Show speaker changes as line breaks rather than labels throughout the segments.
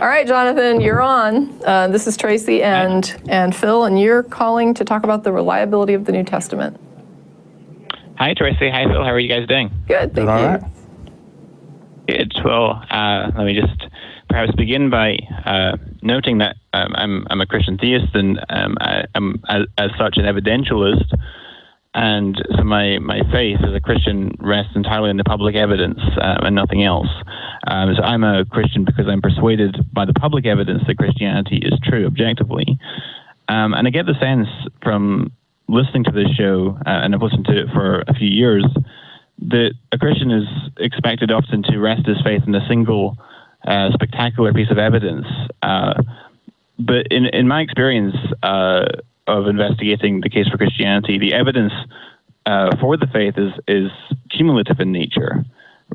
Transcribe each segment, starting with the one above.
All right, Jonathan, you're on. This is Tracy and Phil, and you're calling to talk about the reliability of the New Testament.
Hi, Tracy. Hi, Phil. How are you guys doing?
Good, thank you.
All right.
Good. Well, let me just perhaps begin by noting that I'm a Christian theist, and I'm as such an evidentialist. And so my faith as a Christian rests entirely on the public evidence and nothing else. So I'm a Christian because I'm persuaded by the public evidence that Christianity is true objectively. And I get the sense from listening to this show, and I've listened to it for a few years, that a Christian is expected often to rest his faith in a single spectacular piece of evidence. But in my experience of investigating the case for Christianity, the evidence for the faith is cumulative in nature,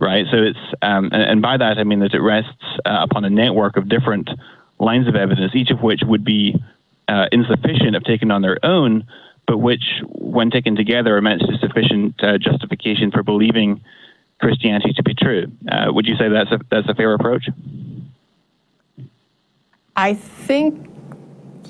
right? So it's, and by that I mean that it rests upon a network of different lines of evidence, each of which would be insufficient if taken on their own, but which, when taken together, amounts to sufficient justification for believing Christianity to be true. Would you say that's a fair approach?
I think,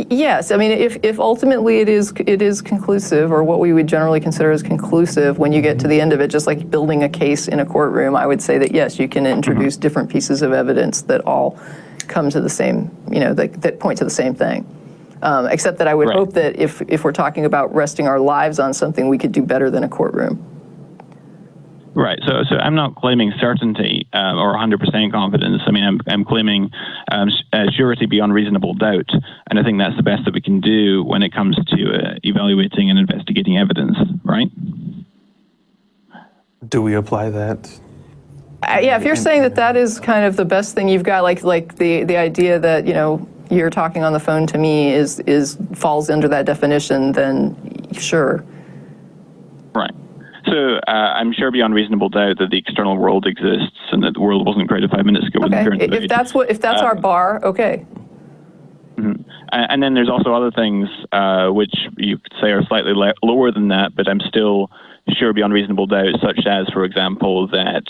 yes. I mean, if ultimately it is conclusive, or what we would generally consider as conclusive, when you get to the end of it, just like building a case in a courtroom, I would say that yes, you can introduce different pieces of evidence that all come to the same, that point to the same thing. Except that I would hope that if we're talking about resting our lives on something, we could do better than a courtroom.
Right. So I'm not claiming certainty or 100% confidence. I mean, I'm claiming surety beyond reasonable doubt, and I think that's the best that we can do when it comes to evaluating and investigating evidence. Right?
Do we apply that?
Yeah. If you're saying that is kind of the best thing you've got, like the idea that you're talking on the phone to me falls under that definition, then sure. Right.
So I'm sure beyond reasonable doubt that the external world exists and that the world wasn't created 5 minutes ago.
Okay. If that's our bar, okay.
Mm-hmm. And then there's also other things which you could say are slightly lower than that, but I'm still sure beyond reasonable doubt, such as, for example, that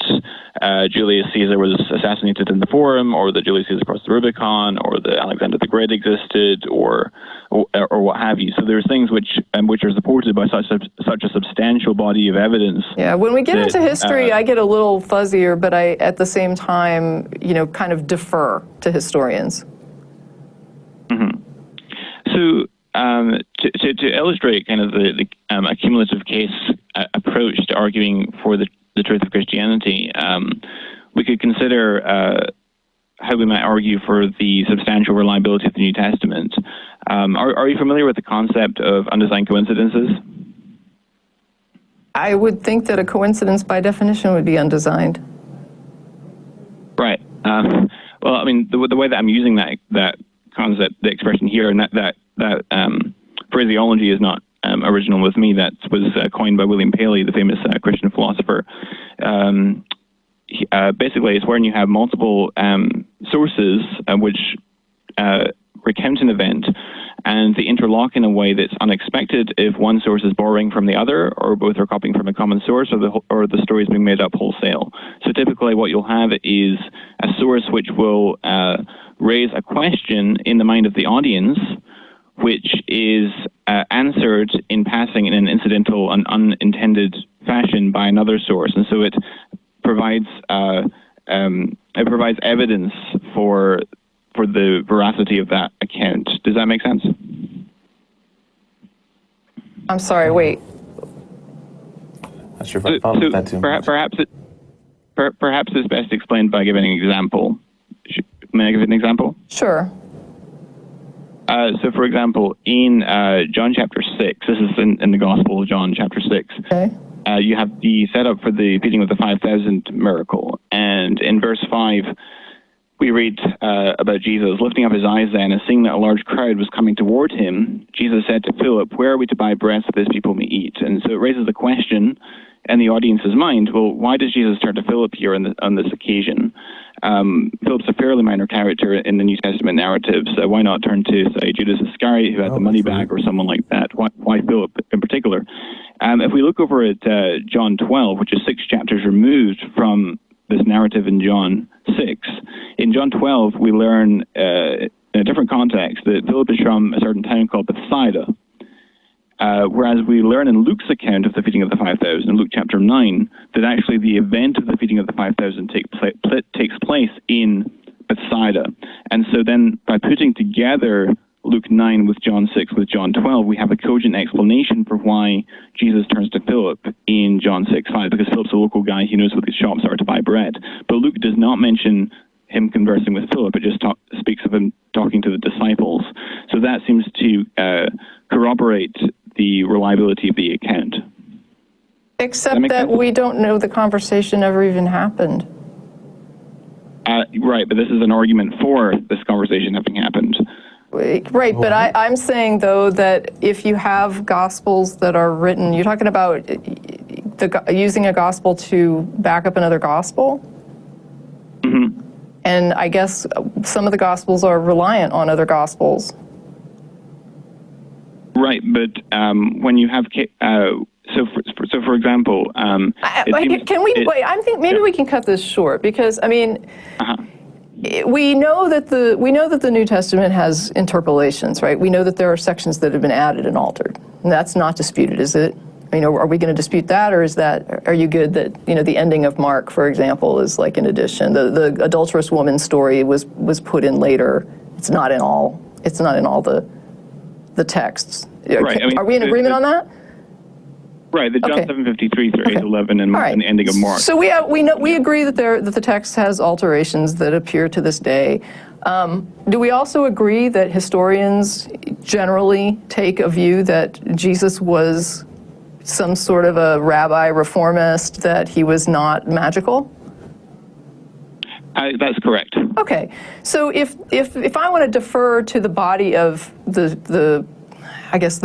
Julius Caesar was assassinated in the Forum, or that Julius Caesar crossed the Rubicon, or that Alexander the Great existed, or what have you. So there's things which are supported by such a substantial body of evidence.
Yeah, when we get into history, I get a little fuzzier, but I, at the same time, kind of defer to historians.
Mm-hmm. So to illustrate kind of the accumulative case approach to arguing for the truth of Christianity, we could consider how we might argue for the substantial reliability of the New Testament. Are you familiar with the concept of undesigned coincidences?
I would think that a coincidence by definition would be undesigned.
Right. Well, I mean, the way that I'm using that concept, the expression here, and that phraseology is not original with me. That was coined by William Paley, the famous Christian philosopher. Basically, it's when you have multiple sources which recount an event, and they interlock in a way that's unexpected if one source is borrowing from the other, or both are copying from a common source, or the story is being made up wholesale. So typically what you'll have is a source which will raise a question in the mind of the audience, which is answered in passing in an incidental and unintended fashion by another source. And so it provides evidence for the veracity of that account. Does that make sense?
I'm sorry, wait.
Not sure if I followed that too much.
Perhaps it's best explained by giving an example. May I give an example?
Sure.
So, for example, in John chapter 6, this is in the Gospel of John chapter 6,
okay.
You have the setup for the feeding of the 5,000 miracle. And in verse 5, we read about Jesus lifting up his eyes then and seeing that a large crowd was coming toward him. Jesus said to Philip, "Where are we to buy bread so this people may eat?" And so it raises the question in the audience's mind, well, why does Jesus turn to Philip here on this occasion? Philip's a fairly minor character in the New Testament narrative, so why not turn to, say, Judas Iscariot, who had the money bag, or someone like that? Why Philip in particular? If we look over at John 12, which is 6 chapters removed from
this narrative in John 6. In John 12, we learn in a different context that Philip is from a certain town called Bethsaida. Whereas we learn in Luke's account of the feeding of the 5,000, in Luke chapter 9, that actually the event of the feeding of the 5,000 takes place in Bethsaida. And so then by putting together Luke 9 with John 6 with John 12, we have a cogent explanation for why Jesus turns to Philip in John 6:5, because Philip's a local guy, he knows what these shops are to buy bread. But Luke does not mention him conversing with Philip, it just speaks of him talking to the disciples. So that seems to corroborate the reliability of the account.
Except that we don't know the conversation ever even happened.
Right, but this is an argument for this conversation having happened.
Right, but I'm saying, though, that if you have Gospels that are written, you're talking about using a Gospel to back up another Gospel?
Mm-hmm.
And I guess some of the Gospels are reliant on other Gospels.
Right, but when you have... So, for example...
I think maybe we can cut this short, because, I mean... We know that the New Testament has interpolations, right? We know that there are sections that have been added and altered. And that's not disputed, is it? I mean, are we going to dispute that, or are you good that, the ending of Mark, for example, is like an addition? The adulterous woman story was put in later. It's not in all the texts.
Right.
Are we in agreement on that?
Right, the John 7:53 through 8:11 and the ending of Mark.
So we agree that the text has alterations that appear to this day. Do we also agree that historians generally take a view that Jesus was some sort of a rabbi reformist, that he was not magical?
That's correct.
Okay, so if I want to defer to the body of the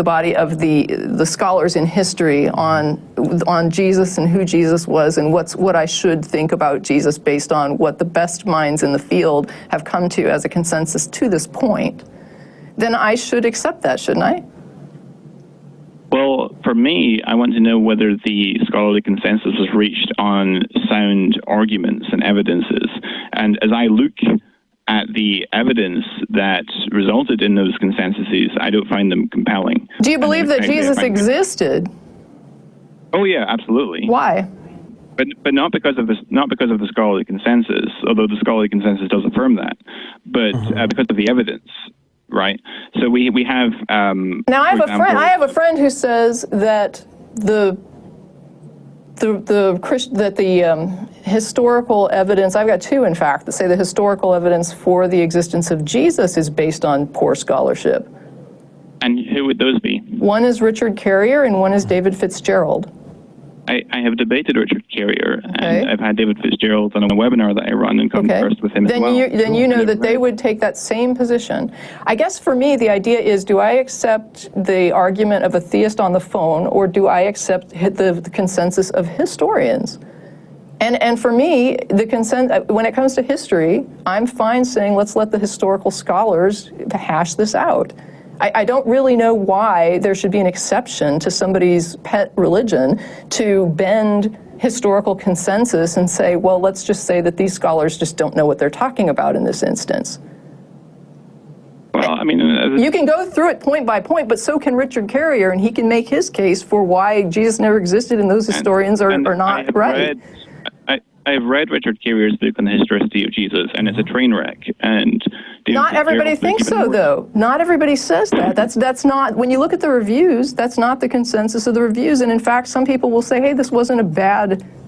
body of the scholars in history on Jesus and who Jesus was and what I should think about Jesus based on what the best minds in the field have come to as a consensus to this point, then I should accept that, shouldn't I?
Well, for me, I want to know whether the scholarly consensus was reached on sound arguments and evidences. And as I look at the evidence that resulted in those consensuses, I don't find them compelling.
Do you believe that Jesus existed?
Oh yeah, absolutely.
Why?
But not because of the scholarly consensus, although the scholarly consensus does affirm that, but because of the evidence, right? So we have
now I have a friend who says that the historical evidence, I've got two in fact, that say the historical evidence for the existence of Jesus is based on poor scholarship.
And who would those be?
One is Richard Carrier and one is David Fitzgerald.
I have debated Richard Carrier, and I've had David Fitzgerald on a webinar that I run and conversed with him as well.
Then you know that they would take that same position. I guess for me, the idea is, do I accept the argument of a theist on the phone, or do I accept the consensus of historians? And for me, when it comes to history, I'm fine saying let's let the historical scholars hash this out. I don't really know why there should be an exception to somebody's pet religion to bend historical consensus and say, well, let's just say that these scholars just don't know what they're talking about in this instance.
Well, I mean...
you can go through it point by point, but so can Richard Carrier, and he can make his case for why Jesus never existed and those historians are not right.
I've read Richard Carrier's book on the historicity of Jesus, and it's a train wreck. And
not everybody thinks so, though. Not everybody says that. That's not, when you look at the reviews, that's not the consensus of the reviews. And in fact, some people will say, hey, this wasn't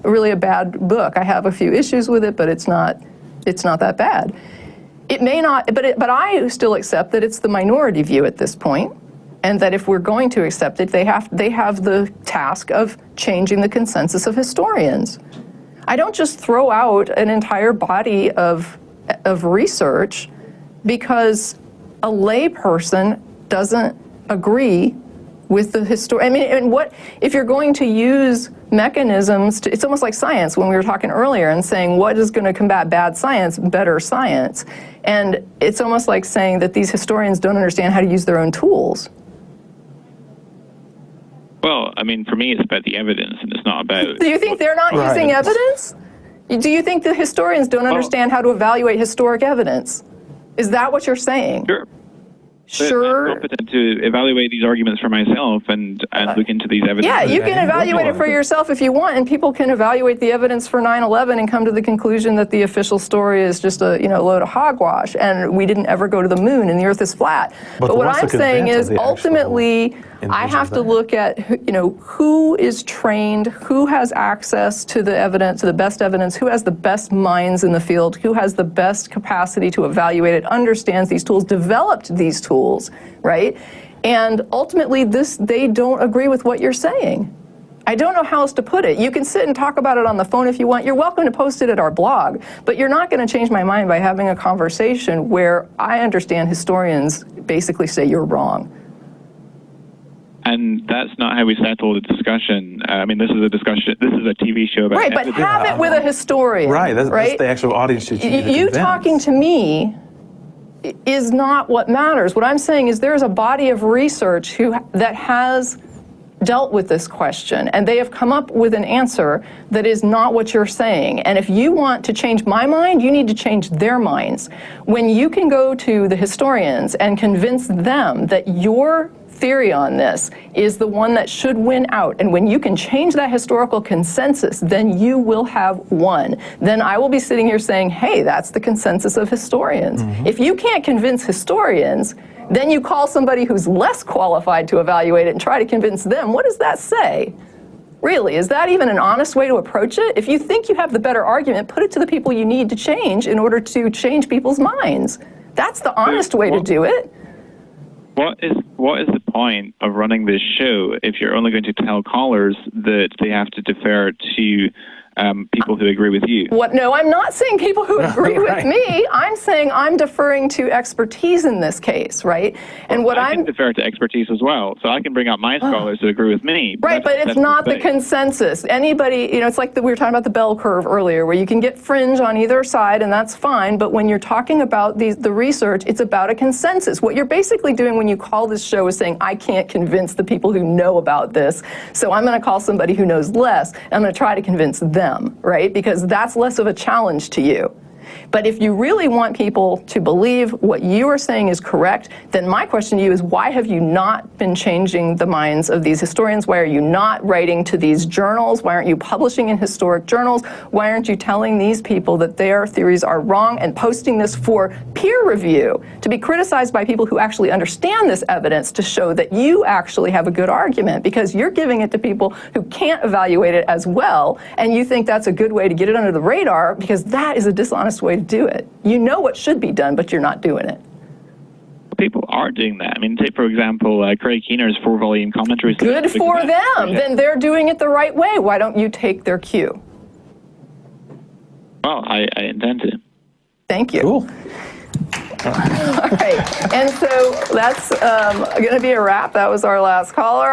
really a bad book. I have a few issues with it, but it's not that bad. It may not, but I still accept that it's the minority view at this point, and that if we're going to accept it, they have the task of changing the consensus of historians. I don't just throw out an entire body of research because a layperson doesn't agree with the history. I mean, and what if you're going to use mechanisms to? It's almost like science when we were talking earlier and saying what is going to combat bad science, better science, and it's almost like saying that these historians don't understand how to use their own tools.
Well, I mean, for me, it's about the evidence, and it's not about...
Do you think they're not using evidence? Do you think the historians don't understand how to evaluate historic evidence? Is that what you're saying?
Sure.
Sure.
I'm competent to evaluate these arguments for myself and look into these evidence.
Yeah, you can evaluate it for yourself if you want, and people can evaluate the evidence for 9/11 and come to the conclusion that the official story is just a load of hogwash, and we didn't ever go to the moon, and the Earth is flat. But what I'm saying is, ultimately, I have to look at who is trained, who has access to the evidence, to the best evidence, who has the best minds in the field, who has the best capacity to evaluate it, understands these tools, developed these tools, right? And ultimately, they don't agree with what you're saying. I don't know how else to put it. You can sit and talk about it on the phone if you want. You're welcome to post it at our blog, but you're not going to change my mind by having a conversation where I understand historians basically say you're wrong.
And that's not how we settle the discussion. I mean, this is a discussion. This is a TV show about
right, but have it with a historian.
Right, that's the actual audience you
talking to me is not what matters. What I'm saying is there's a body of research that has dealt with this question, and they have come up with an answer that is not what you're saying. And if you want to change my mind, you need to change their minds. When you can go to the historians and convince them that your theory on this is the one that should win out, and when you can change that historical consensus, then you will have won. Then I will be sitting here saying, hey, that's the consensus of historians. If you can't convince historians, then you call somebody who's less qualified to evaluate it and try to convince them. What does that say? Really, is that even an honest way to approach it? If you think you have the better argument, put it to the people you need to change in order to change people's minds. That's the honest way to do it.
What is the point of running this show if you're only going to tell callers that they have to defer to people who agree with you?
No, I'm not saying people who agree with me. I'm saying I'm deferring to expertise in this case, right? And
I can defer to expertise as well, so I can bring up my scholars who agree with me.
Right, but it's not the consensus. Anybody, it's like we were talking about the bell curve earlier, where you can get fringe on either side, and that's fine. But when you're talking about the research, it's about a consensus. What you're basically doing when you call this show is saying, I can't convince the people who know about this, so I'm going to call somebody who knows less, and I'm going to try to convince them. Right? Because that's less of a challenge to you. But if you really want people to believe what you are saying is correct, then my question to you is, why have you not been changing the minds of these historians? Why are you not writing to these journals? Why aren't you publishing in historic journals? Why aren't you telling these people that their theories are wrong and posting this for peer review, to be criticized by people who actually understand this evidence, to show that you actually have a good argument? Because you're giving it to people who can't evaluate it as well, and you think that's a good way to get it under the radar, because that is a dishonest way to do it. You know what should be done, but you're not doing it.
People are doing that. I mean, take, for example, Craig Keener's 4-volume commentaries.
Good for them. Then they're doing it the right way. Why don't you take their cue?
Well, I intend to.
Thank you.
Cool.
All right. And so that's going to be a wrap. That was our last caller.